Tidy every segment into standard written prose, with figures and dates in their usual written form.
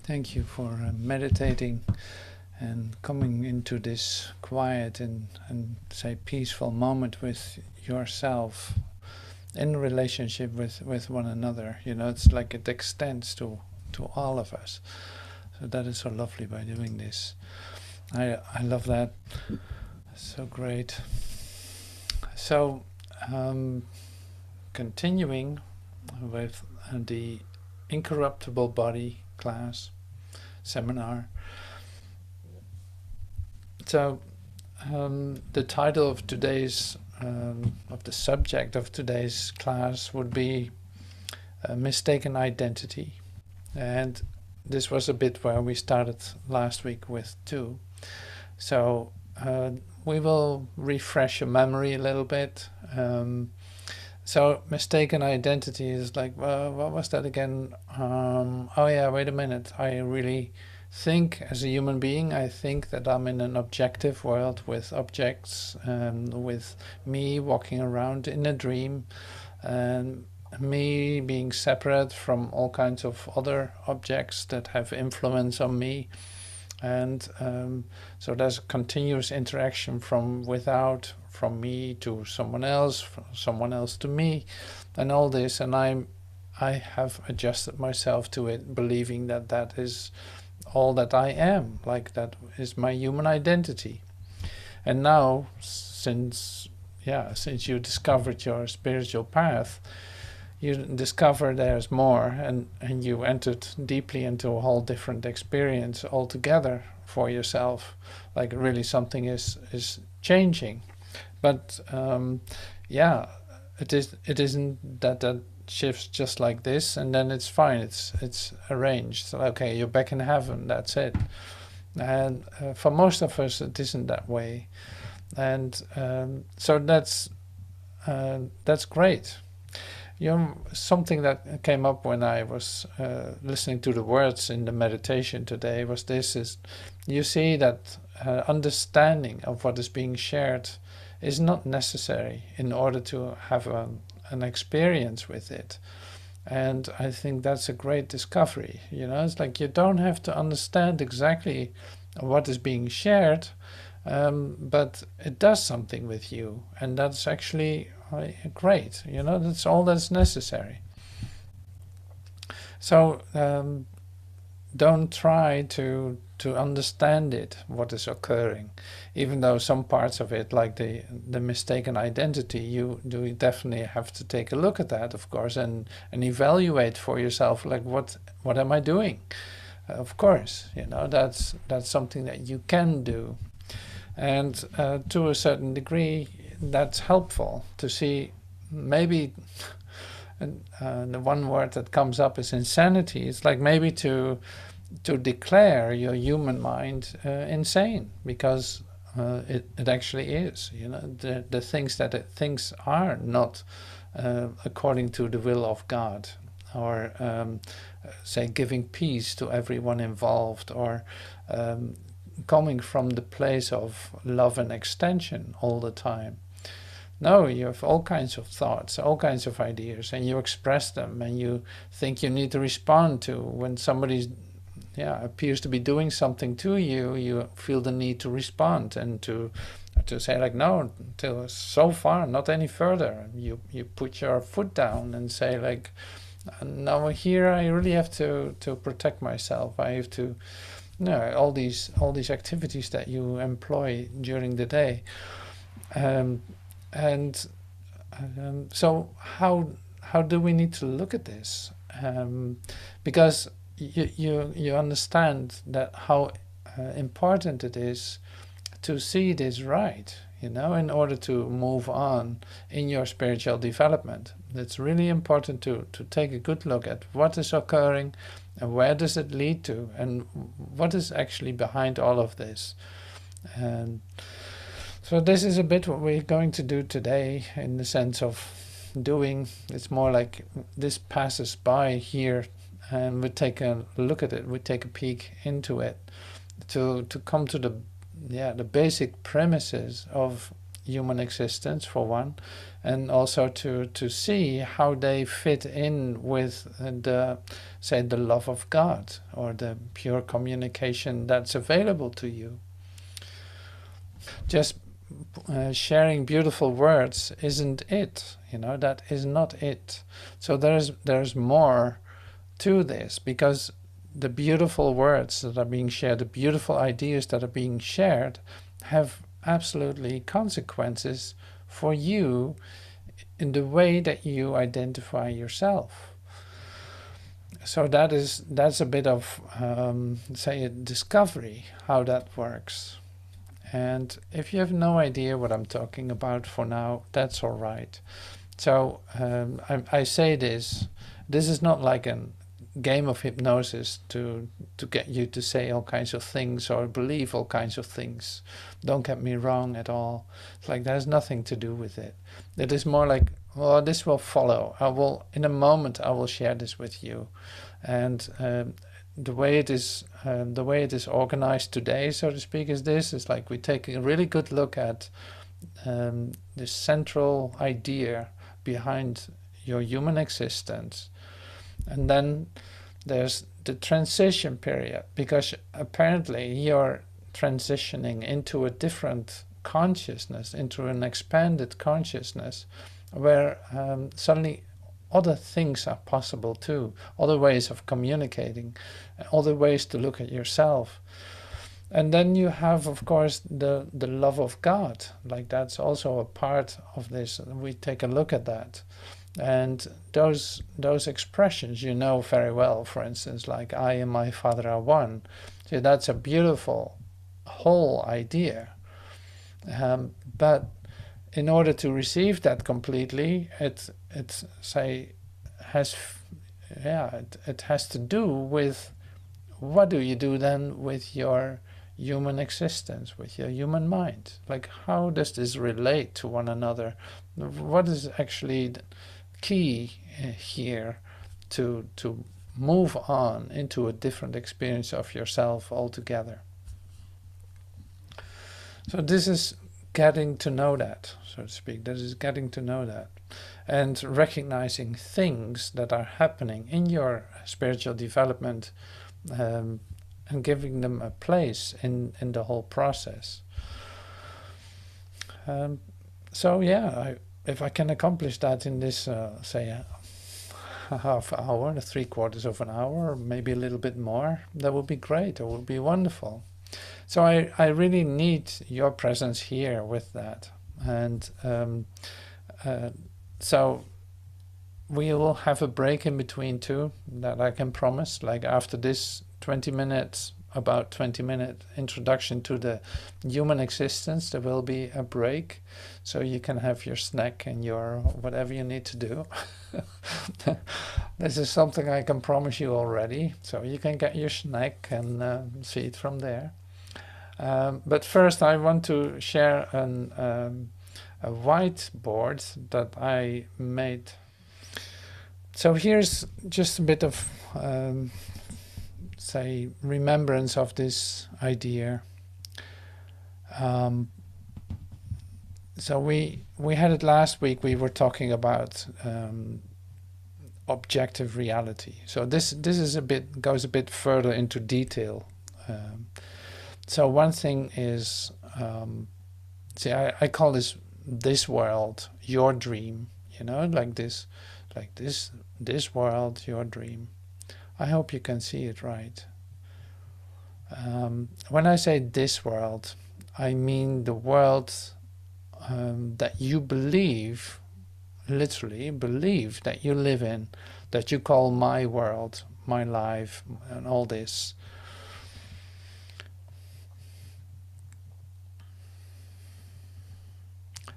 Thank you for meditating and coming into this quiet and say peaceful moment with yourself in relationship with one another. You know, it's like it extends to all of us. So that is so lovely by doing this. I love that. So great. So continuing with the Incorruptible Body class seminar. So the title of today's of the subject of today's class would be mistaken identity, and this was a bit where we started last week with too. So we will refresh your memory a little bit. So mistaken identity is like, what was that again? Oh yeah, wait a minute. I really think as a human being, I think that I'm in an objective world with objects, with me walking around in a dream, and me being separate from all kinds of other objects that have influence on me. And so there's a continuous interaction from without, from me to someone else, from someone else to me, and all this. And I have adjusted myself to it, believing that that is all that I am, like that is my human identity. And now, since you discovered your spiritual path, you discover there's more, and you entered deeply into a whole different experience altogether for yourself. Like really something is changing. But it isn't that shifts just like this and then it's fine, it's arranged. So, okay, you're back in heaven, that's it. And for most of us it isn't that way. And so that's great. You know, something that came up when I was listening to the words in the meditation today was this: is you see that understanding of what is being shared is not necessary in order to have an experience with it. And I think that's a great discovery. You know, it's like you don't have to understand exactly what is being shared, but it does something with you, and that's actually great. You know, that's all that's necessary. So don't try to understand it, what is occurring, even though some parts of it, like the mistaken identity, you do definitely have to take a look at that, of course, and evaluate for yourself, like what am I doing? Of course, you know, that's something that you can do. And to a certain degree, that's helpful to see. Maybe the one word that comes up is insanity. It's like maybe to declare your human mind insane, because it actually is. You know, the things that it thinks are not according to the will of God, or say giving peace to everyone involved, or coming from the place of love and extension all the time. No, you have all kinds of thoughts, all kinds of ideas, and you express them, and you think you need to respond to when somebody appears to be doing something to you. You feel the need to respond and to say like, no, till so far, not any further. You put your foot down and say like, no, here I really have to protect myself. I have to, all these activities that you employ during the day. So how do we need to look at this? Because you understand that how important it is to see this right, you know, in order to move on in your spiritual development. It's really important to take a good look at what is occurring and where does it lead to, and what is actually behind all of this. And so this is a bit what we're going to do today, in the sense of doing. It's more like this passes by here, and we take a look at it, we take a peek into it, to come to the basic premises of human existence, for one, and also to see how they fit in with the, say, the love of God, or the pure communication that's available to you. Just sharing beautiful words isn't it, that is not it. So there's more to this, because the beautiful words that are being shared, the beautiful ideas that are being shared, have absolutely consequences for you in the way that you identify yourself. So that's a bit of, say, a discovery, how that works. And if you have no idea what I'm talking about for now, that's all right. So I say this is not like a game of hypnosis to get you to say all kinds of things or believe all kinds of things. Don't get me wrong at all. It's like there's nothing to do with it. It is more like, well, this will follow. In a moment, I will share this with you. And the way it is organized today, so to speak, is this. It's like we take a really good look at the central idea behind your human existence. And then there's the transition period, because apparently you're transitioning into a different consciousness, into an expanded consciousness, where suddenly other things are possible too, other ways of communicating, other ways to look at yourself. And then you have, of course, the love of God. Like, that's also a part of this. We take a look at that. And those expressions you know very well, for instance, like I and my Father are one. So that's a beautiful whole idea. But in order to receive that completely, it has to do with, what do you do then with your human existence, with your human mind? Like, how does this relate to one another? What is actually key here to move on into a different experience of yourself altogether? So this is getting to know that, so to speak. That is getting to know that, and recognizing things that are happening in your spiritual development, and giving them a place in the whole process. So yeah, if I can accomplish that in this, say, a half hour, 3/4 of an hour, or maybe a little bit more, that would be great. It would be wonderful. So I really need your presence here with that. And so we will have a break in between too, that I can promise. Like, after this 20 minutes, about 20-minute introduction to the human existence, there will be a break, so you can have your snack and your whatever you need to do. This is something I can promise you already, so you can get your snack and see it from there. But first I want to share a whiteboard that I made. So here's just a bit of say, remembrance of this idea. So we had it last week. We were talking about objective reality. So this is goes a bit further into detail. So one thing is, see, I call this world your dream. Like this world, your dream. I hope you can see it right. When I say this world, I mean the world that you believe, literally believe, that you live in, that you call my world, my life, and all this.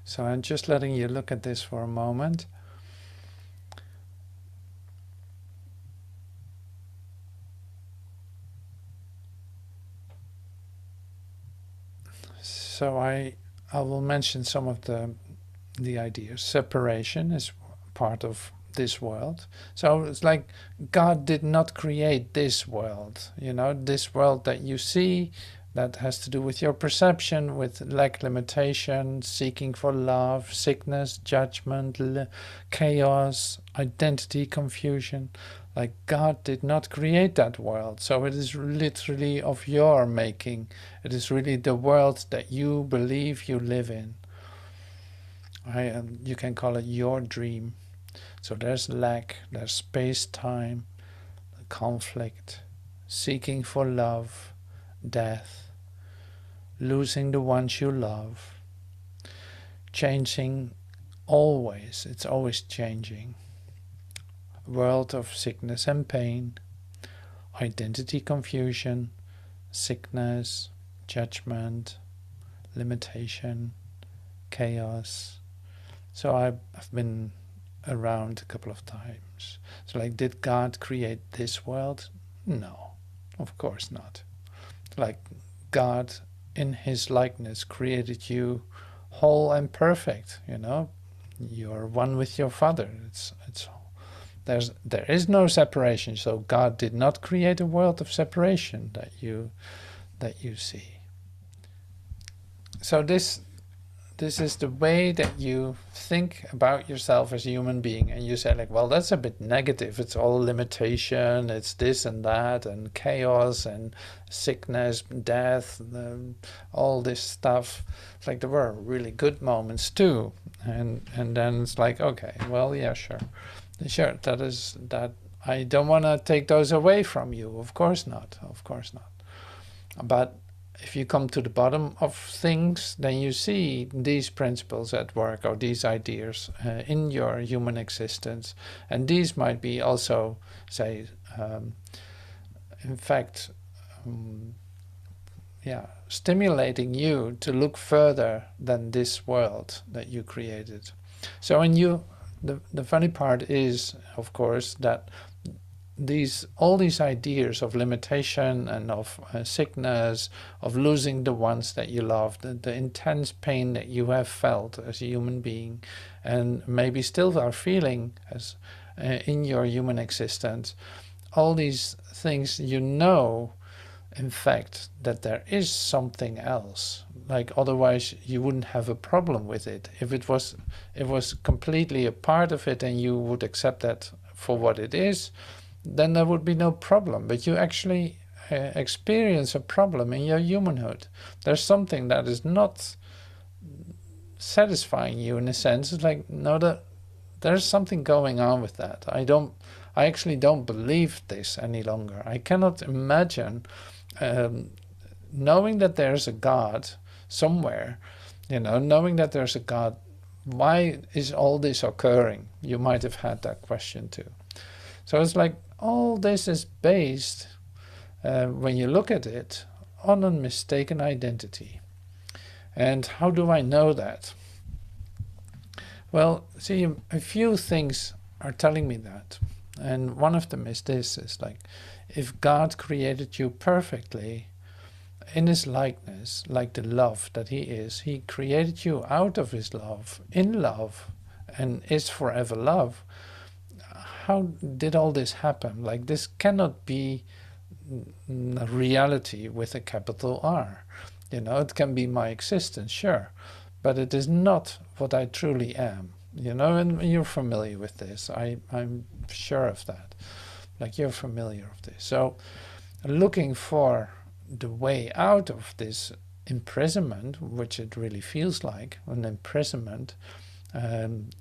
So I'm just letting you look at this for a moment. So I will mention some of the ideas. Separation is part of this world. So it's like God did not create this world. This world that you see That has to do with your perception, with lack, limitation, seeking for love, sickness, judgment, chaos, identity, confusion. Like God did not create that world, so it is literally of your making. It is really the world that you believe you live in. You can call it your dream. So there's lack, there's space-time, conflict, seeking for love, death, losing the ones you love, changing always, it's always changing. World of sickness and pain, identity confusion, sickness, judgment, limitation, chaos. So I've been around a couple of times. So like, did God create this world? No, of course not. Like, God in his likeness created you whole and perfect, you know. You're one with your Father. There is no separation. So God did not create a world of separation that you see. So this is the way that you think about yourself as a human being, and you say like, well, that's a bit negative. It's all limitation, it's this and that, and chaos, and sickness, death, all this stuff. It's like, there were really good moments too, and then it's like, okay, well, yeah, sure, that I don't want to take those away from you. Of course not, but if you come to the bottom of things, then you see these principles at work, or these ideas in your human existence. And these might be also, say, in fact, stimulating you to look further than this world that you created. So the funny part is, of course, that all these ideas of limitation and of sickness, of losing the ones that you love, the intense pain that you have felt as a human being, and maybe still are feeling as in your human existence, all these things, you know, in fact, that there is something else. Like, otherwise you wouldn't have a problem with it. If it was completely a part of it and you would accept that for what it is, then there would be no problem. But you actually experience a problem in your humanhood. There's something that is not satisfying you, in a sense. It's like, no, there's something going on with that. I actually don't believe this any longer. I cannot imagine knowing that there's a God somewhere, knowing that there's a God. Why is all this occurring? You might have had that question too. So it's like, all this is based, when you look at it, on a mistaken identity. And how do I know that? Well, see, a few things are telling me that. And one of them is this, is like, if God created you perfectly in his likeness, like the love that he is, he created you out of his love, in love, and is forever love. How did all this happen? Like, this cannot be a reality with a capital R. It can be my existence, sure, but it is not what I truly am. And you're familiar with this. I'm sure of that. Like, you're familiar with this. So, looking for the way out of this imprisonment, which it really feels like an imprisonment,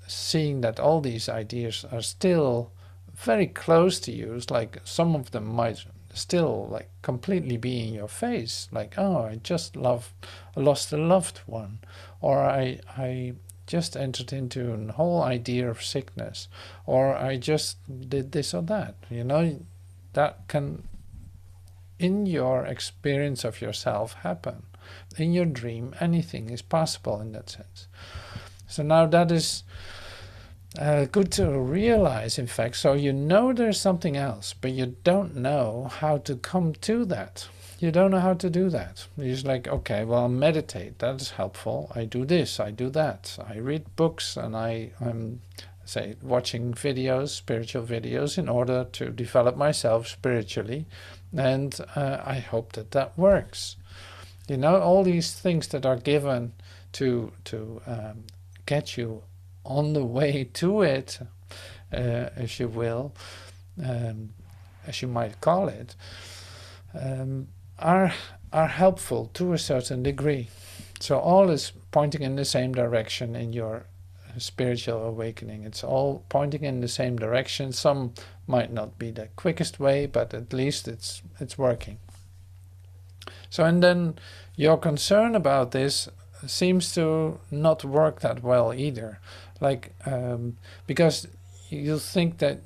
seeing that all these ideas are still very close to you. It's like some of them might still like completely be in your face, like, oh, I just lost a loved one, or I just entered into a whole idea of sickness, or I just did this or that. That can, in your experience of yourself, happen. In your dream, anything is possible in that sense. So now that is good to realize, in fact. So there's something else, but you don't know how to come to that. You don't know how to do that. You're just like, okay, well, I'll meditate. That's helpful. I do this, I do that. I read books, and I'm watching videos, spiritual videos, in order to develop myself spiritually. And I hope that works. You know, all these things that are given to get you on the way to it, if you will, as you might call it, are helpful to a certain degree. So all is pointing in the same direction in your spiritual awakening. It's all pointing in the same direction. Some might not be the quickest way, but at least it's working. So, and then your concern about this seems to not work that well either. Like, because you think that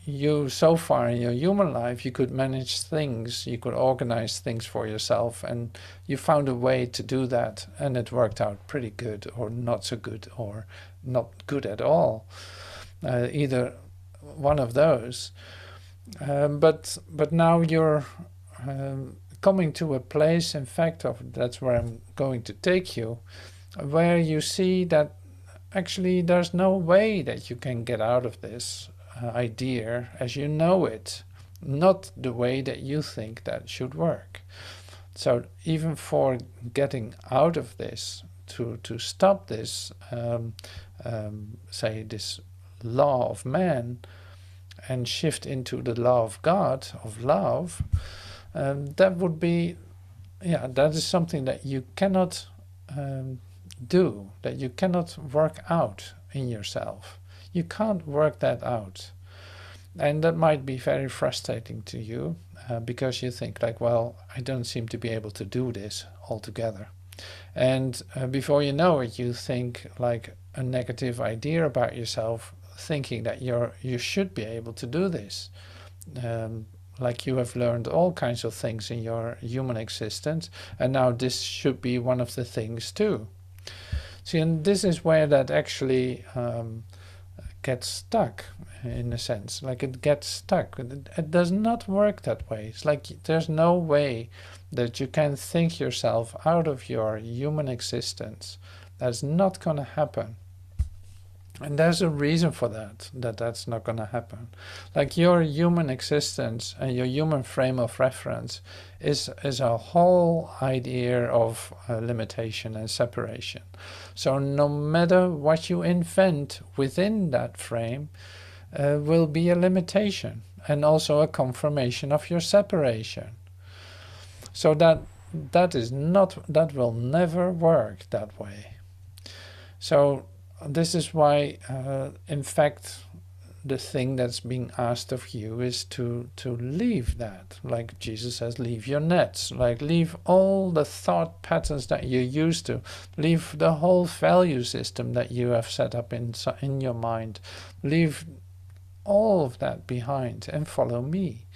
you, so far in your human life, you could manage things, you could organize things for yourself, and you found a way to do that, and it worked out pretty good, or not so good, or not good at all. Either one of those. But now you're coming to a place, in fact, that's where I'm going to take you, where you see that actually there's no way that you can get out of this idea as you know it, not the way that you think that should work. So even for getting out of this, to stop this, say this law of man, and shift into the law of God, of love, that would be, that is something that you cannot do, that you cannot work out in yourself. You can't work that out. And that might be very frustrating to you, because you think like, well, I don't seem to be able to do this altogether. And before you know it, you think like a negative idea about yourself, thinking that you should be able to do this. Like you have learned all kinds of things in your human existence, and now this should be one of the things too. See, and this is where that actually gets stuck, in a sense. Like it gets stuck. It does not work that way. It's like there's no way that you can think yourself out of your human existence. That's not going to happen. And there's a reason for that that's not going to happen. Like your human existence and your human frame of reference is a whole idea of limitation and separation. So no matter what you invent within that frame will be a limitation and also a confirmation of your separation. So that will never work that way. So this is why, in fact, the thing that's being asked of you is to leave that. Like Jesus says, leave your nets. Like leave all the thought patterns that you're used to. Leave the whole value system that you have set up in your mind. Leave all of that behind and follow me.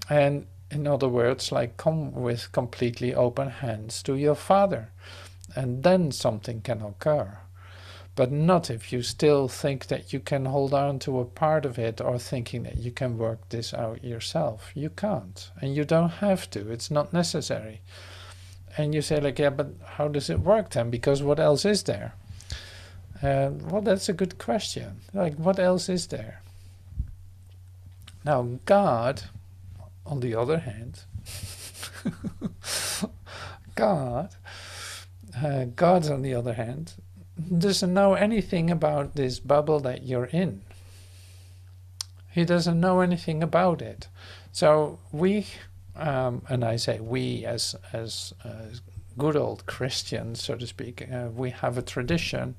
And in other words, like come with completely open hands to your Father. And then something can occur. But not if you still think that you can hold on to a part of it, or thinking that you can work this out yourself. You can't, and you don't have to. It's not necessary. And you say like, yeah, but how does it work then? Because what else is there? Well, that's a good question. Like, what else is there? Now, God, on the other hand, God on the other hand, doesn't know anything about this bubble that you're in. He doesn't know anything about it. So we, and I say we as good old Christians, so to speak, we have a tradition.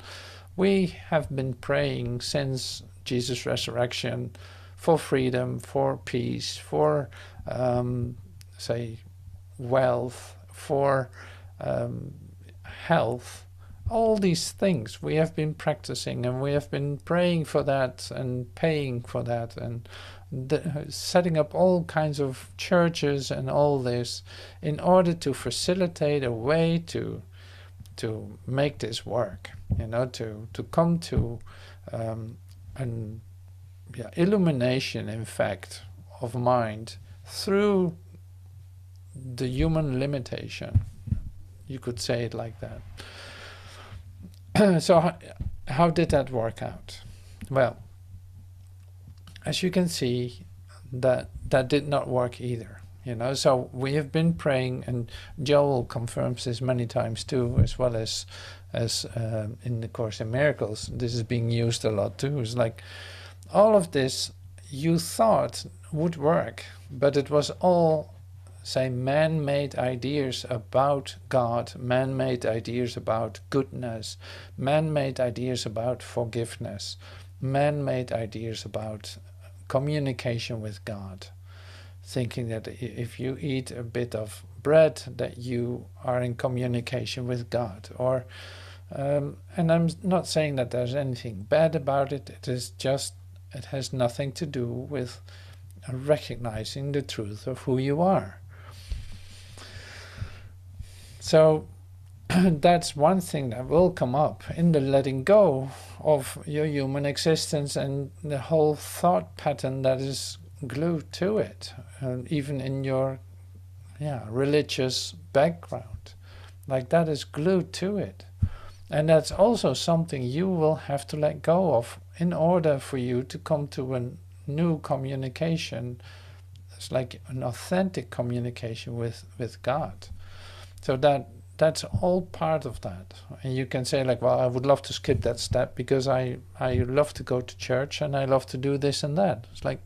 We have been praying since Jesus' resurrection for freedom, for peace, for, say, wealth, for health. All these things we have been practicing, and we have been praying for that and paying for that, and setting up all kinds of churches and all this in order to facilitate a way to make this work, to come to an illumination, in fact, of mind through the human limitation. You could say it like that. So how did that work out? Well, as you can see, that did not work either. you know. So we have been praying, and Joel confirms this many times too, as well as in the Course in Miracles. This is being used a lot too. It's like all of this you thought would work, but it was all, say, man-made ideas about God, man-made ideas about goodness, man-made ideas about forgiveness, man-made ideas about communication with God, thinking that if you eat a bit of bread that you are in communication with God. Or and I'm not saying that there's anything bad about it. It is just, it has nothing to do with recognizing the truth of who you are. So that's one thing that will come up in the letting go of your human existence and the whole thought pattern that is glued to it, and even in your religious background, like that is glued to it. And that's also something you will have to let go of in order for you to come to a new communication. It's like an authentic communication with God. So that's all part of that. And you can say like, well, I would love to skip that step because I love to go to church and I love to do this and that. It's like,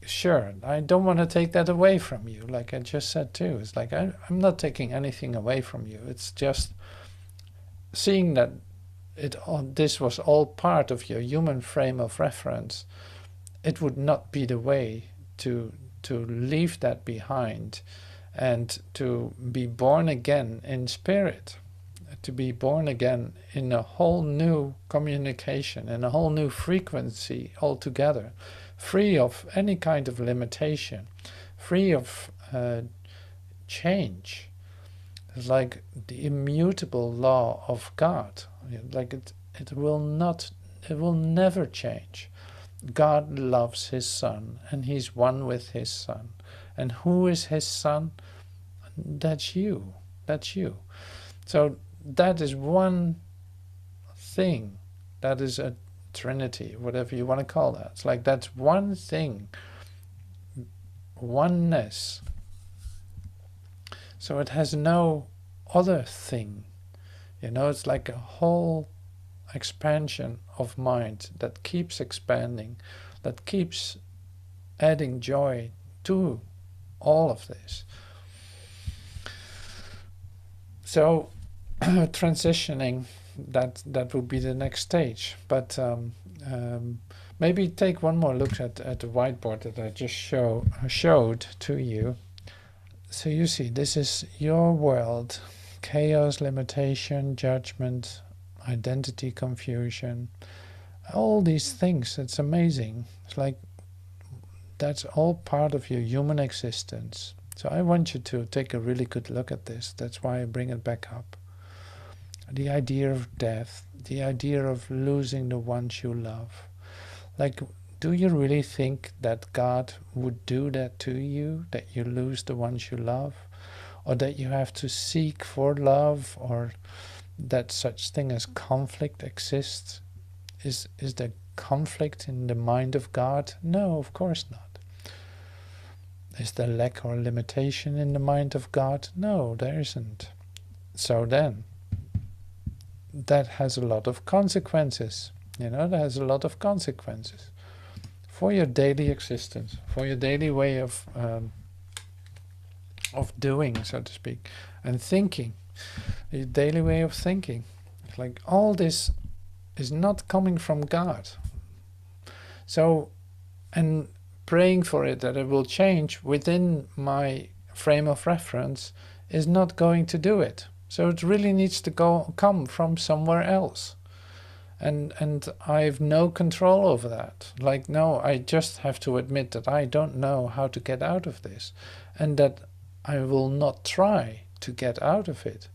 sure, I don't want to take that away from you, like I just said too. It's like I'm not taking anything away from you. It's just seeing that this was all part of your human frame of reference. It would not be the way to leave that behind and to be born again in spirit, to be born again in a whole new communication, in a whole new frequency altogether, free of any kind of limitation, free of change. It's like the immutable law of God. Like it will never change. God loves his Son, and he's one with his Son. And who is his Son? That's you. That's you. So that is one thing. That is a Trinity, whatever you want to call that. It's like that's one thing. Oneness. So it has no other thing. You know, it's like a whole expansion of mind that keeps expanding, that keeps adding joy to all of this. So transitioning, that would be the next stage. But maybe take one more look at the whiteboard that I just showed to you. So you see, this is your world: chaos, limitation, judgment, identity, confusion, all these things. It's amazing. It's like that's all part of your human existence. So I want you to take a really good look at this. That's why I bring it back up. The idea of death, the idea of losing the ones you love. Like, do you really think that God would do that to you, that you lose the ones you love? Or that you have to seek for love, or that such thing as conflict exists? Is there conflict in the mind of God? No, of course not. Is there lack or limitation in the mind of God? No, there isn't. So then, that has a lot of consequences. You know, that has a lot of consequences for your daily existence, for your daily way of doing, so to speak, and thinking, your daily way of thinking. It's like all this is not coming from God. So, and praying for it that it will change within my frame of reference is not going to do it. So it really needs to come from somewhere else. And I have no control over that. Like, no, I just have to admit that I don't know how to get out of this, and that I will not try to get out of it.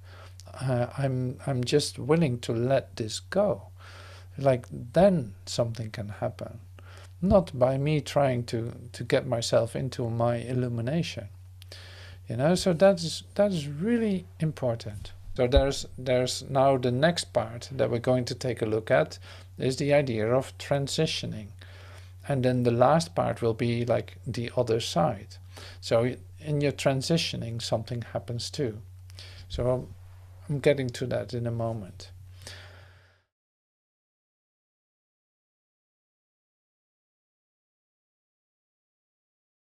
I'm just willing to let this go. Like, then something can happen. Not by me trying to get myself into my illumination. You know, so that is really important. So there's now the next part that we're going to take a look at, is the idea of transitioning. And then the last part will be like the other side. So in your transitioning, something happens too. So I'm getting to that in a moment.